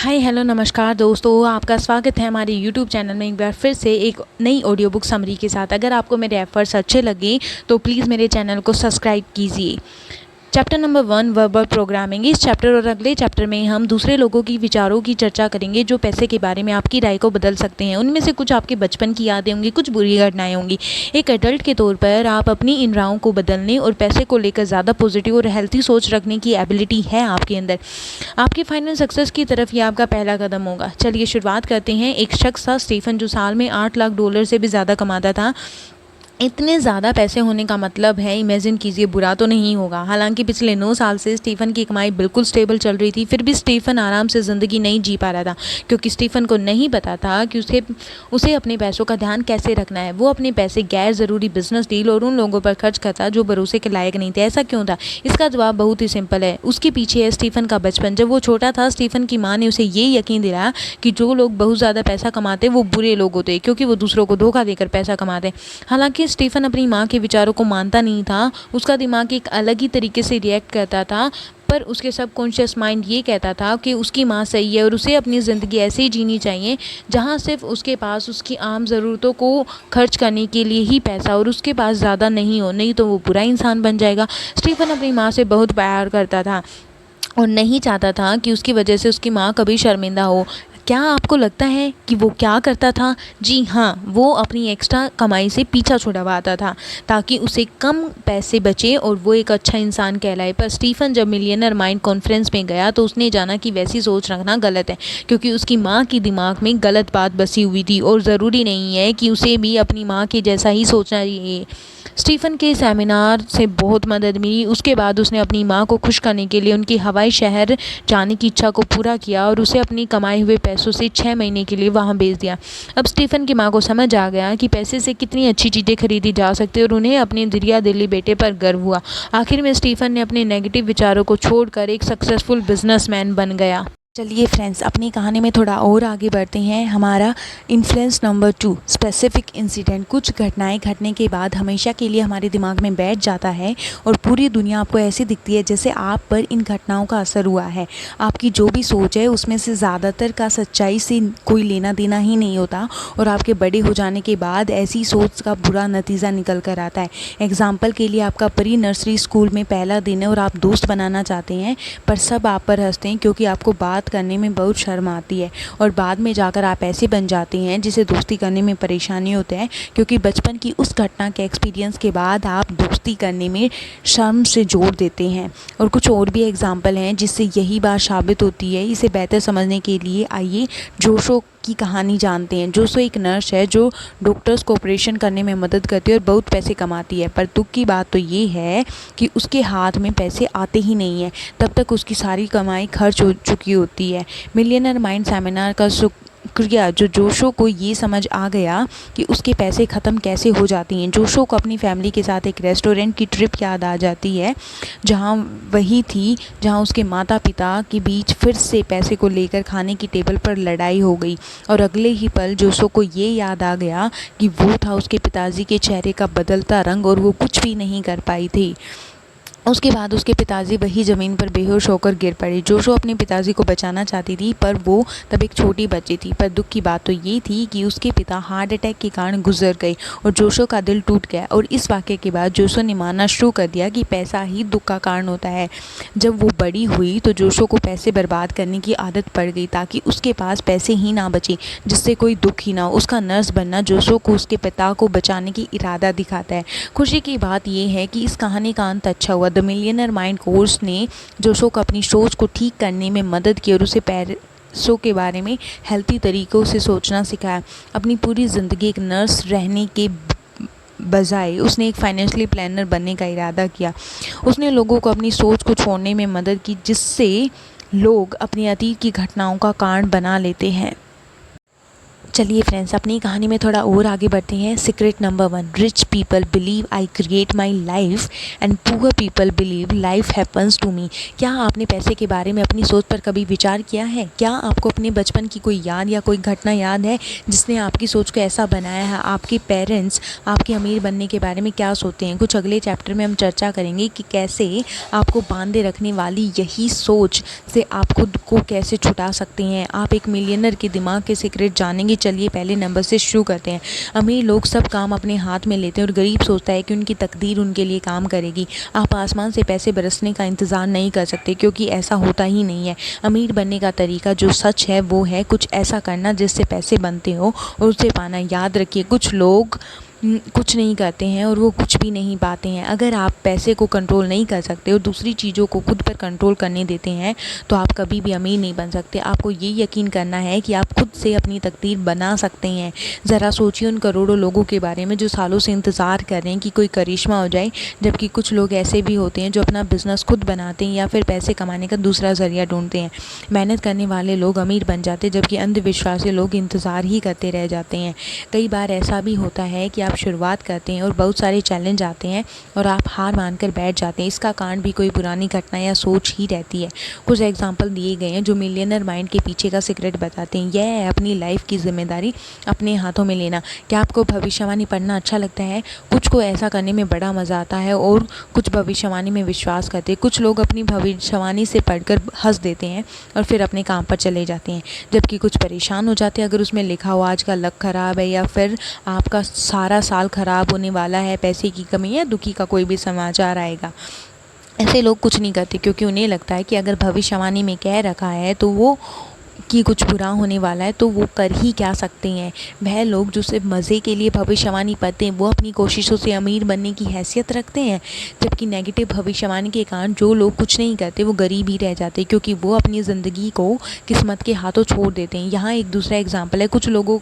Hi hello नमस्कार दोस्तों, आपका स्वागत है हमारे यूट्यूब चैनल में एक बार फिर से एक नई ऑडियो बुक समरी के साथ। अगर आपको मेरे एफर्ट्स अच्छे लगे तो प्लीज़ मेरे चैनल को सब्सक्राइब कीजिए। Chapter number 1 verbal programming. इस चैप्टर और अगले चैप्टर में हम दूसरे लोगों की विचारों की चर्चा करेंगे जो पैसे के बारे में आपकी राय को बदल सकते हैं। उनमें से कुछ आपके बचपन की यादें होंगी, कुछ बुरी घटनाएं होंगी। एक एडल्ट के तौर पर आप अपनी इन राहों को बदलने और पैसे को लेकर ज़्यादा पॉजिटिव और हेल्थी सोच रखने की एबिलिटी है आपके अंदर। आपकी फाइनल सक्सेस की तरफ ये आपका पहला कदम होगा। चलिए शुरुआत करते हैं। एक शख्स था स्टीफन, जो साल में $8 लाख से भी ज़्यादा कमाता था। इतने ज़्यादा पैसे होने का मतलब है, इमेजिन कीजिए, बुरा तो नहीं होगा। हालांकि पिछले 9 साल से स्टीफन की कमाई बिल्कुल स्टेबल चल रही थी, फिर भी स्टीफन आराम से ज़िंदगी नहीं जी पा रहा था, क्योंकि स्टीफन को नहीं पता था कि उसे अपने पैसों का ध्यान कैसे रखना है। वो अपने पैसे गैर ज़रूरी बिजनेस डील और उन लोगों पर खर्च करता जो भरोसे के लायक नहीं थे। ऐसा क्यों था? इसका जवाब बहुत ही सिंपल है। उसके पीछे है स्टीफन का बचपन। जब वो छोटा था, स्टीफन की माँ ने उसे ये यकीन दिलाया कि जो लोग बहुत ज़्यादा पैसा कमाते वो बुरे लोग होते, क्योंकि वो दूसरों को धोखा देकर पैसा कमाते। हालांकि स्टीफन अपनी माँ के विचारों को मानता नहीं था। उसका दिमाग एक अलग ही तरीके से रिएक्ट करता था, पर उसके सबकॉन्शियस माइंड ये कहता था कि उसकी माँ सही है और उसे अपनी ज़िंदगी ऐसे ही जीनी चाहिए जहाँ सिर्फ उसके पास उसकी आम ज़रूरतों को खर्च करने के लिए ही पैसा और उसके पास ज़्यादा नहीं हो, नहीं तो वो बुरा इंसान बन जाएगा। स्टीफन अपनी माँ से बहुत प्यार करता था और नहीं चाहता था कि उसकी वजह से उसकी माँ कभी शर्मिंदा हो। क्या आपको लगता है कि वो क्या करता था? जी हाँ, वो अपनी एक्स्ट्रा कमाई से पीछा छुड़वाता था ताकि उसे कम पैसे बचे और वो एक अच्छा इंसान कहलाए। पर स्टीफन जब मिलियनर माइंड कॉन्फ्रेंस में गया तो उसने जाना कि वैसी सोच रखना गलत है, क्योंकि उसकी माँ की दिमाग में गलत बात बसी हुई थी और ज़रूरी नहीं है कि उसे भी अपनी माँ के जैसा ही सोचना चाहिए। स्टीफन के सेमिनार से बहुत मदद मिली। उसके बाद उसने अपनी माँ को खुश करने के लिए उनकी हवाई शहर जाने की इच्छा को पूरा किया और उसे अपनी कमाए हुए पैसों से 6 महीने के लिए वहाँ भेज दिया। अब स्टीफन की माँ को समझ आ गया कि पैसे से कितनी अच्छी चीज़ें खरीदी जा सकती हैं और उन्हें अपने दरिया दिली बेटे पर गर्व हुआ। आखिर में स्टीफन ने अपने नेगेटिव विचारों को छोड़कर एक सक्सेसफुल बिजनेसमैन बन गया। चलिए फ्रेंड्स, अपनी कहानी में थोड़ा और आगे बढ़ते हैं। हमारा इन्फ्लुएंस नंबर 2, स्पेसिफिक इंसिडेंट। कुछ घटनाएं घटने के बाद हमेशा के लिए हमारे दिमाग में बैठ जाता है और पूरी दुनिया आपको ऐसी दिखती है जैसे आप पर इन घटनाओं का असर हुआ है। आपकी जो भी सोच है उसमें से ज़्यादातर का सच्चाई से कोई लेना देना ही नहीं होता और आपके बड़े हो जाने के बाद ऐसी सोच का बुरा नतीजा निकल कर आता है। एग्ज़ाम्पल के लिए, आपका प्री नर्सरी स्कूल में पहला दिन है और आप दोस्त बनाना चाहते हैं, पर सब आप पर हंसते हैं क्योंकि आपको बात करने में बहुत शर्म आती है और बाद में जाकर आप ऐसे बन जाते हैं जिसे दोस्ती करने में परेशानी होती है, क्योंकि बचपन की उस घटना के एक्सपीरियंस के बाद आप दोस्ती करने में शर्म से जोड़ देते हैं। और कुछ और भी एग्जाम्पल हैं जिससे यही बात साबित होती है। इसे बेहतर समझने के लिए आइए जोशो की कहानी जानते हैं। जोशो एक नर्स है जो डॉक्टर्स को ऑपरेशन करने में मदद करती है और बहुत पैसे कमाती है, पर दुख की बात तो ये है कि उसके हाथ में पैसे आते ही नहीं है। तब तक उसकी सारी कमाई खर्च हो चुकी होती है। मिलियनर माइंड सेमिनार का शुक्रिया जो जोशो को ये समझ आ गया कि उसके पैसे ख़त्म कैसे हो जाती हैं। जोशो को अपनी फैमिली के साथ एक रेस्टोरेंट की ट्रिप याद आ जाती है, जहाँ वही थी जहाँ उसके माता पिता के बीच फिर से पैसे को लेकर खाने की टेबल पर लड़ाई हो गई। और अगले ही पल जोशो को ये याद आ गया कि वो था उसके पिताजी के चेहरे का बदलता रंग और वो कुछ भी नहीं कर पाई थी। उसके बाद उसके पिताजी वही ज़मीन पर बेहोश होकर गिर पड़े। जोशो अपने पिताजी को बचाना चाहती थी, पर वो तब एक छोटी बच्ची थी। पर दुख की बात तो ये थी कि उसके पिता हार्ट अटैक के कारण गुजर गए और जोशो का दिल टूट गया। और इस वाक़े के बाद जोशो ने मानना शुरू कर दिया कि पैसा ही दुख का कारण होता है। जब वो बड़ी हुई तो जोशो को पैसे बर्बाद करने की आदत पड़ गई ताकि उसके पास पैसे ही ना बचे, जिससे कोई दुख ही ना हो। उसका नर्स बनना जोशो को उसके पिता को बचाने की इरादा दिखाता है। खुशी की बात यह है कि इस कहानी का अंत अच्छा हुआ। द मिलियनर माइंड कोर्स ने जोशो को अपनी सोच को ठीक करने में मदद की और उसे पैसों के बारे में हेल्थी तरीक़ों से सोचना सिखाया। अपनी पूरी ज़िंदगी एक नर्स रहने के बजाय उसने एक फाइनेंशियली प्लानर बनने का इरादा किया। उसने लोगों को अपनी सोच को छोड़ने में मदद की, जिससे लोग अपनी अतीत की घटनाओं का कारण बना लेते हैं। चलिए फ्रेंड्स, अपनी कहानी में थोड़ा और आगे बढ़ते हैं। Secret number 1, rich people believe I create my life and poor people believe life happens to me. क्या आपने पैसे के बारे में अपनी सोच पर कभी विचार किया है? क्या आपको अपने बचपन की कोई याद या कोई घटना याद है जिसने आपकी सोच को ऐसा बनाया है? आपके पेरेंट्स आपके अमीर बनने के बारे में क्या सोचते हैं? कुछ अगले चैप्टर में हम चर्चा करेंगे कि कैसे आपको बांधे रखने वाली यही सोच से आप खुद को कैसे छुटा सकते हैं। आप एक मिलियनर के दिमाग के सीक्रेट जानेंगे। चलिए पहले नंबर से शुरू करते हैं। अमीर लोग सब काम अपने हाथ में लेते हैं और गरीब सोचता है कि उनकी तकदीर उनके लिए काम करेगी। आप आसमान से पैसे बरसने का इंतज़ार नहीं कर सकते, क्योंकि ऐसा होता ही नहीं है। अमीर बनने का तरीका जो सच है वो है कुछ ऐसा करना जिससे पैसे बनते हो और उसे पाना। याद रखिए, कुछ लोग कुछ नहीं करते हैं और वो कुछ भी नहीं पाते हैं। अगर आप पैसे को कंट्रोल नहीं कर सकते और दूसरी चीज़ों को खुद पर कंट्रोल करने देते हैं तो आप कभी भी अमीर नहीं बन सकते। आपको ये यकीन करना है कि आप खुद से अपनी तकदीर बना सकते हैं। ज़रा सोचिए उन करोड़ों लोगों के बारे में जो सालों से इंतज़ार कर रहे हैं कि कोई करिश्मा हो जाए, जबकि कुछ लोग ऐसे भी होते हैं जो अपना बिजनेस खुद बनाते हैं या फिर पैसे कमाने का दूसरा ज़रिया ढूंढते हैं। मेहनत करने वाले लोग अमीर बन जाते हैं, जबकि अंधविश्वासी लोग इंतज़ार ही करते रह जाते हैं। कई बार ऐसा भी होता है कि आप शुरुआत करते हैं और बहुत सारे चैलेंज आते हैं और आप हार मानकर बैठ जाते हैं। इसका कारण भी कोई पुरानी घटना या सोच ही रहती है। कुछ एग्जाम्पल दिए गए हैं जो मिलियनर माइंड के पीछे का सीक्रेट बताते हैं। यह है अपनी लाइफ की जिम्मेदारी अपने हाथों में लेना। क्या आपको भविष्यवाणी पढ़ना अच्छा लगता है? कुछ को ऐसा करने में बड़ा मज़ा आता है और कुछ भविष्यवाणी में विश्वास करते हैं। कुछ लोग अपनी भविष्यवाणी से पढ़कर हंस देते हैं और फिर अपने काम पर चले जाते हैं, जबकि कुछ परेशान हो जाते हैं अगर उसमें लिखा हो आज का लक ख़राब है या फिर आपका सारा साल ख़राब होने वाला है, पैसे की कमी या दुखी का कोई भी समाचार आएगा। ऐसे लोग कुछ नहीं करते क्योंकि उन्हें लगता है कि अगर भविष्यवाणी में कह रखा है तो वो कि कुछ बुरा होने वाला है तो वो कर ही क्या सकते हैं। वह लोग जो सिर्फ मज़े के लिए भविष्यवाणी पढ़ते हैं वो अपनी कोशिशों से अमीर बनने की हैसियत रखते हैं, जबकि नेगेटिव भविष्यवाणी के कारण जो लोग कुछ नहीं करते वो गरीब ही रह जाते हैं, क्योंकि वो अपनी ज़िंदगी को किस्मत के हाथों छोड़ देते हैं। यहाँ एक दूसरा एग्जाम्पल है। कुछ लोगों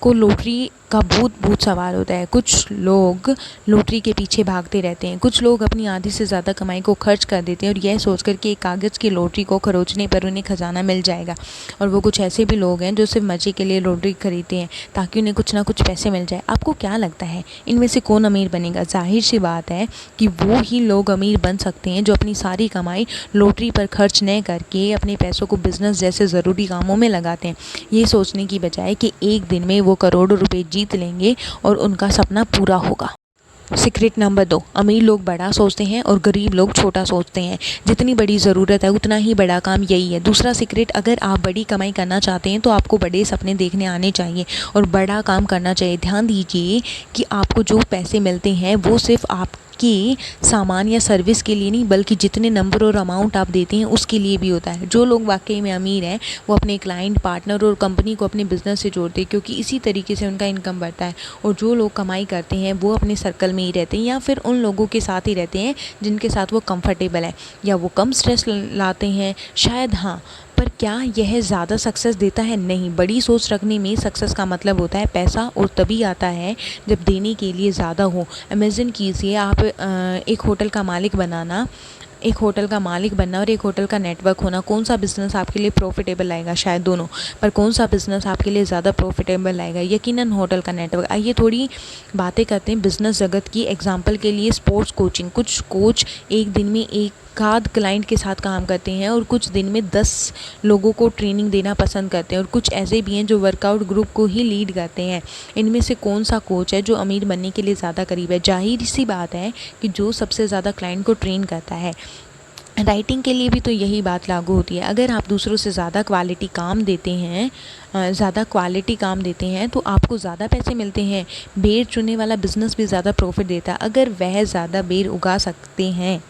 को लॉटरी का भूत सवार होता है। कुछ लोग लॉटरी के पीछे भागते रहते हैं। कुछ लोग अपनी आधी से ज़्यादा कमाई को खर्च कर देते हैं और यह सोचकर कि एक कागज़ की लॉटरी को खरोचने पर उन्हें खजाना मिल जाएगा। और वो कुछ ऐसे भी लोग हैं जो सिर्फ मज़े के लिए लॉटरी खरीदते हैं ताकि उन्हें कुछ ना कुछ पैसे मिल जाए। आपको क्या लगता है इनमें से कौन अमीर बनेगा? जाहिर सी बात है कि वो ही लोग अमीर बन सकते हैं जो अपनी सारी कमाई लॉटरी पर खर्च न करके अपने पैसों को बिजनेस जैसे ज़रूरी कामों में लगाते हैं, ये सोचने की बजाय कि एक दिन में वो करोड़ों रुपए जीत लेंगे और उनका सपना पूरा होगा। सीक्रेट नंबर 2, अमीर लोग बड़ा सोचते हैं और गरीब लोग छोटा सोचते हैं। जितनी बड़ी ज़रूरत है उतना ही बड़ा काम, यही है दूसरा सीक्रेट। अगर आप बड़ी कमाई करना चाहते हैं तो आपको बड़े सपने देखने आने चाहिए और बड़ा काम करना चाहिए। ध्यान दीजिए कि आपको जो पैसे मिलते हैं वो सिर्फ आपके सामान या सर्विस के लिए नहीं, बल्कि जितने नंबर और अमाउंट आप देते हैं उसके लिए भी होता है। जो लोग वाकई में अमीर हैं वो अपने क्लाइंट, पार्टनर और कंपनी को अपने बिजनेस से जोड़ते हैं, क्योंकि इसी तरीके से उनका इनकम बढ़ता है। और जो लोग कमाई करते हैं वो अपने सर्कल में ही रहते हैं या फिर उन लोगों के साथ ही रहते हैं जिनके साथ वो कंफर्टेबल है या वो कम स्ट्रेस लाते हैं शायद। हाँ, पर क्या यह ज़्यादा सक्सेस देता है? नहीं। बड़ी सोच रखने में सक्सेस का मतलब होता है पैसा, और तभी आता है जब देने के लिए ज़्यादा हो। इमेजिन कीजिए आप एक होटल का मालिक बनना और एक होटल का नेटवर्क होना। कौन सा बिज़नेस आपके लिए प्रॉफिटेबल लाएगा? शायद दोनों, पर कौन सा बिज़नेस आपके लिए ज़्यादा प्रॉफिटेबल लाएगा? यकीनन होटल का नेटवर्क। आइए थोड़ी बातें करते हैं बिज़नेस जगत की। एग्जांपल के लिए स्पोर्ट्स कोचिंग। कुछ कोच एक दिन में एक आध क्लाइंट के साथ काम करते हैं और कुछ दिन में 10 लोगों को ट्रेनिंग देना पसंद करते हैं, और कुछ ऐसे भी हैं जो वर्कआउट ग्रुप को ही लीड करते हैं। इनमें से कौन सा कोच है जो अमीर बनने के लिए ज़्यादा करीब है? जाहिर सी बात है कि जो सबसे ज़्यादा क्लाइंट को ट्रेन करता है। राइटिंग के लिए भी तो यही बात लागू होती है। अगर आप दूसरों से ज़्यादा क्वालिटी काम देते हैं तो आपको ज़्यादा पैसे मिलते हैं। बेर चुनने वाला बिजनेस भी ज़्यादा प्रॉफिट देता है अगर वह ज़्यादा बेर उगा सकते हैं।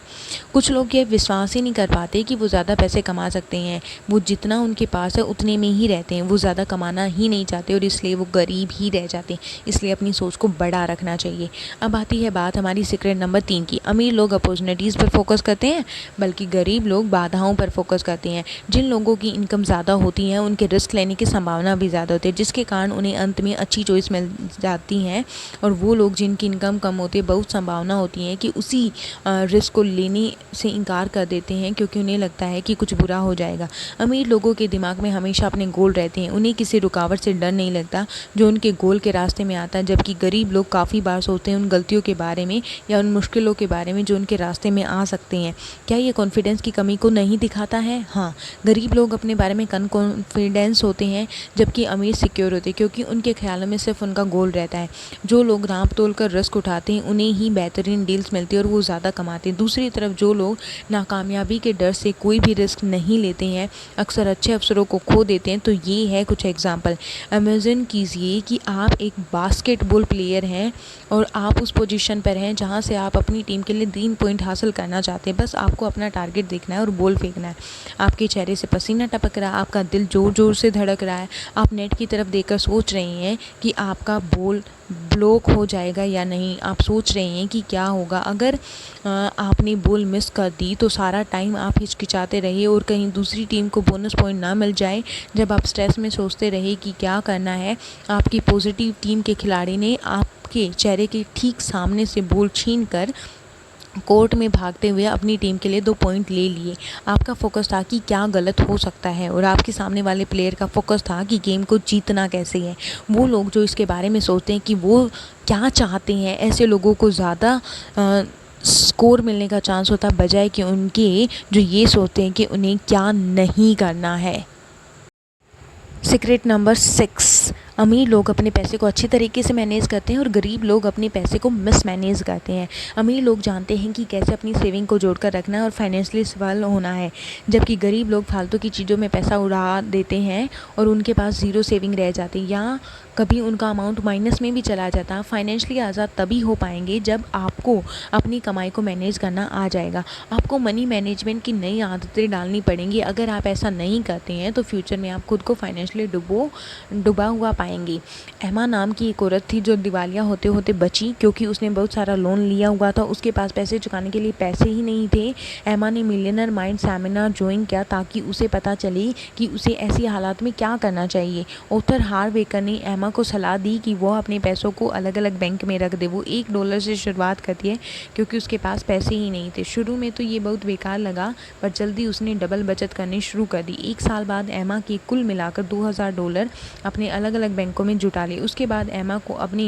कुछ लोग ये विश्वास ही नहीं कर पाते कि वो ज़्यादा पैसे कमा सकते हैं। वो जितना उनके पास है उतने में ही रहते हैं। वो ज़्यादा कमाना ही नहीं चाहते और इसलिए वो गरीब ही रह जाते हैं। इसलिए अपनी सोच को बड़ा रखना चाहिए। अब आती है बात हमारी सीक्रेट नंबर 3 की। अमीर लोग अपॉर्चुनिटीज़ पर फोकस करते हैं, बल्कि गरीब लोग बाधाओं पर फोकस करते हैं। जिन लोगों की इनकम ज़्यादा होती है उनके रिस्क लेने की संभावना संभावना भी ज़्यादा होती है, जिसके कारण उन्हें अंत में अच्छी चॉइस मिल जाती हैं। और वो लोग जिनकी इनकम कम होती है, बहुत संभावना होती है कि उसी रिस्क को लेने से इनकार कर देते हैं, क्योंकि उन्हें लगता है कि कुछ बुरा हो जाएगा। अमीर लोगों के दिमाग में हमेशा अपने गोल रहते हैं, उन्हें किसी रुकावट से डर नहीं लगता जो उनके गोल के रास्ते में आता है। जबकि गरीब लोग काफ़ी बार सोचते हैं उन गलतियों के बारे में या उन मुश्किलों के बारे में जो उनके रास्ते में आ सकते हैं। क्या ये कॉन्फिडेंस की कमी को नहीं दिखाता है? हाँ, गरीब लोग अपने बारे में कॉन्फिडेंस होते हैं, जबकि अमीर सिक्योर होते हैं, क्योंकि उनके ख्यालों में सिर्फ उनका गोल रहता है। जो लोग नाप तोल कर रिस्क उठाते हैं उन्हें ही बेहतरीन डील्स मिलती है और वो ज़्यादा कमाते हैं। दूसरी तरफ जो लोग नाकामयाबी के डर से कोई भी रिस्क नहीं लेते हैं, अक्सर अच्छे अवसरों को खो देते हैं। तो ये है कुछ एग्जाम्पल। इमेजिन कीजिए कि आप एक बास्केटबॉल प्लेयर हैं और आप उस पोजीशन पर हैं जहां से आप अपनी टीम के लिए 3 पॉइंट हासिल करना चाहते हैं। बस आपको अपना टारगेट देखना है और बॉल फेंकना है। आपके चेहरे से पसीना टपक रहा है, आपका दिल ज़ोर ज़ोर से धड़क रहा है। आप नेट की तरफ देखकर सोच रहे हैं कि आपका बॉल ब्लॉक हो जाएगा या नहीं। आप सोच रहे हैं कि क्या होगा अगर आपने बॉल मिस कर दी, तो सारा टाइम आप हिचकिचाते रहे और कहीं दूसरी टीम को बोनस पॉइंट ना मिल जाए। जब आप स्ट्रेस में सोचते रहे कि क्या करना है, आपकी पॉजिटिव टीम के खिलाड़ी ने आपके चेहरे के ठीक सामने से बॉल छीन कर कोर्ट में भागते हुए अपनी टीम के लिए 2 पॉइंट ले लिए। आपका फोकस था कि क्या गलत हो सकता है और आपके सामने वाले प्लेयर का फोकस था कि गेम को जीतना कैसे है। वो लोग जो इसके बारे में सोचते हैं कि वो क्या चाहते हैं, ऐसे लोगों को ज़्यादा स्कोर मिलने का चांस होता है, बजाय कि उनके जो ये सोचते हैं कि उन्हें क्या नहीं करना है। सीक्रेट नंबर 6, अमीर लोग अपने पैसे को अच्छी तरीके से मैनेज करते हैं और गरीब लोग अपने पैसे को मिसमैनेज करते हैं। अमीर लोग जानते हैं कि कैसे अपनी सेविंग को जोड़कर रखना है और फाइनेंशियली स्टेबल होना है, जबकि गरीब लोग फालतू की चीज़ों में पैसा उड़ा देते हैं और उनके पास ज़ीरो सेविंग रह जाती है या कभी उनका अमाउंट माइनस में भी चला जाता है। फाइनेंशियली आज़ाद तभी हो पाएंगे जब आपको अपनी कमाई को मैनेज करना आ जाएगा। आपको मनी मैनेजमेंट की नई आदतें डालनी पड़ेंगी। अगर आप ऐसा नहीं करते हैं तो फ्यूचर में आप खुद को फाइनेंशियली डूबा हुआ पाएंगी। एमा नाम की एक औरत थी जो दिवालिया होते होते बची, क्योंकि उसने बहुत सारा लोन लिया हुआ था। उसके पास पैसे चुकाने के लिए पैसे ही नहीं थे। एमा ने मिलियनर माइंड सेमिनार ज्वाइन किया ताकि उसे पता चले कि उसे ऐसी हालात में क्या करना चाहिए। ऑथर हार्वेकर ने एमा को सलाह दी कि वो अपने पैसों को अलग अलग बैंक में रख दे। वो $1 से शुरुआत करती है क्योंकि उसके पास पैसे ही नहीं थे। शुरू में तो ये बहुत बेकार लगा, पर जल्दी उसने डबल बचत करनी शुरू कर दी। 1 साल बाद एमा के कुल मिलाकर $2000 अपने अलग अलग बैंकों में जुटा लिए। उसके बाद एमा को अपने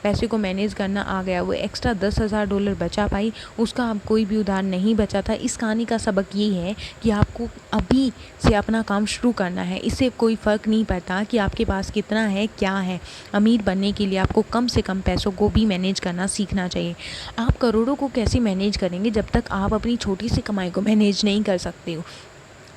पैसे को मैनेज करना आ गया। वो एक्स्ट्रा $10,000 बचा पाई। उसका अब कोई भी उधार नहीं बचा था। इस कहानी का सबक ये है कि आपको अभी से अपना काम शुरू करना है। इससे कोई फ़र्क नहीं पड़ता कि आपके पास कितना है, क्या है। अमीर बनने के लिए आपको कम से कम पैसों को भी मैनेज करना सीखना चाहिए। आप करोड़ों को कैसे मैनेज करेंगे जब तक आप अपनी छोटी सी कमाई को मैनेज नहीं कर सकते हो।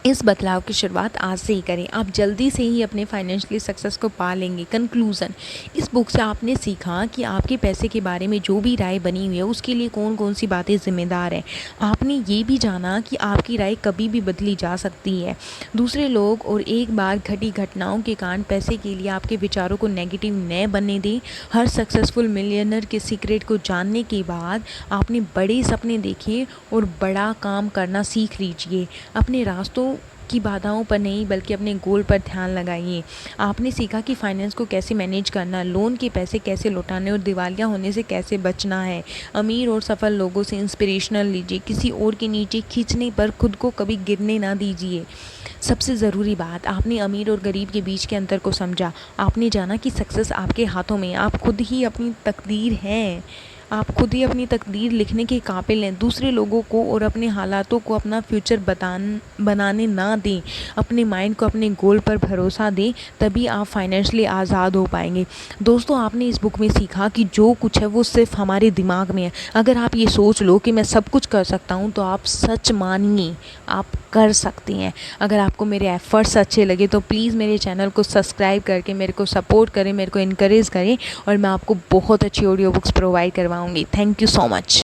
इस बदलाव की शुरुआत आज से ही करें। आप जल्दी से ही अपने फाइनेंशियली सक्सेस को पा लेंगे। कंक्लूज़न, इस बुक से आपने सीखा कि आपके पैसे के बारे में जो भी राय बनी हुई है उसके लिए कौन कौन सी बातें जिम्मेदार हैं। आपने ये भी जाना कि आपकी राय कभी भी बदली जा सकती है। दूसरे लोग और एक बार घटी घटनाओं के कारण पैसे के लिए आपके विचारों को नेगेटिव न बनने दें। हर सक्सेसफुल मिलियनर के सीक्रेट को जानने के बाद आपने बड़े सपने देखे और बड़ा काम करना सीख लीजिए। अपने रास्तों की बाधाओं पर नहीं बल्कि अपने गोल पर ध्यान लगाइए। आपने सीखा कि फाइनेंस को कैसे मैनेज करना, लोन के पैसे कैसे लौटाने और दिवालिया होने से कैसे बचना है। अमीर और सफल लोगों से इंस्पिरेशनल लीजिए। किसी और के नीचे खींचने पर खुद को कभी गिरने ना दीजिए। सबसे ज़रूरी बात, आपने अमीर और गरीब के बीच के अंतर को समझा। आपने जाना कि सक्सेस आपके हाथों में। आप खुद ही अपनी तकदीर हैं। आप खुद ही अपनी तकदीर लिखने के काबिल हैं। दूसरे लोगों को और अपने हालातों को अपना फ्यूचर बनाने ना दें। अपने माइंड को अपने गोल पर भरोसा दें, तभी आप फाइनेंशियली आज़ाद हो पाएंगे। दोस्तों, आपने इस बुक में सीखा कि जो कुछ है वो सिर्फ हमारे दिमाग में है। अगर आप ये सोच लो कि मैं सब कुछ कर सकता हूँ, तो आप सच मानिए आप कर सकते हैं। अगर आपको मेरे एफर्ट्स अच्छे लगे तो प्लीज़ मेरे चैनल को सब्सक्राइब करके मेरे को सपोर्ट करें, मेरे को इनकरेज करें और मैं आपको बहुत अच्छी ऑडियो बुक्स प्रोवाइड करवाऊँगी। Thank you so much.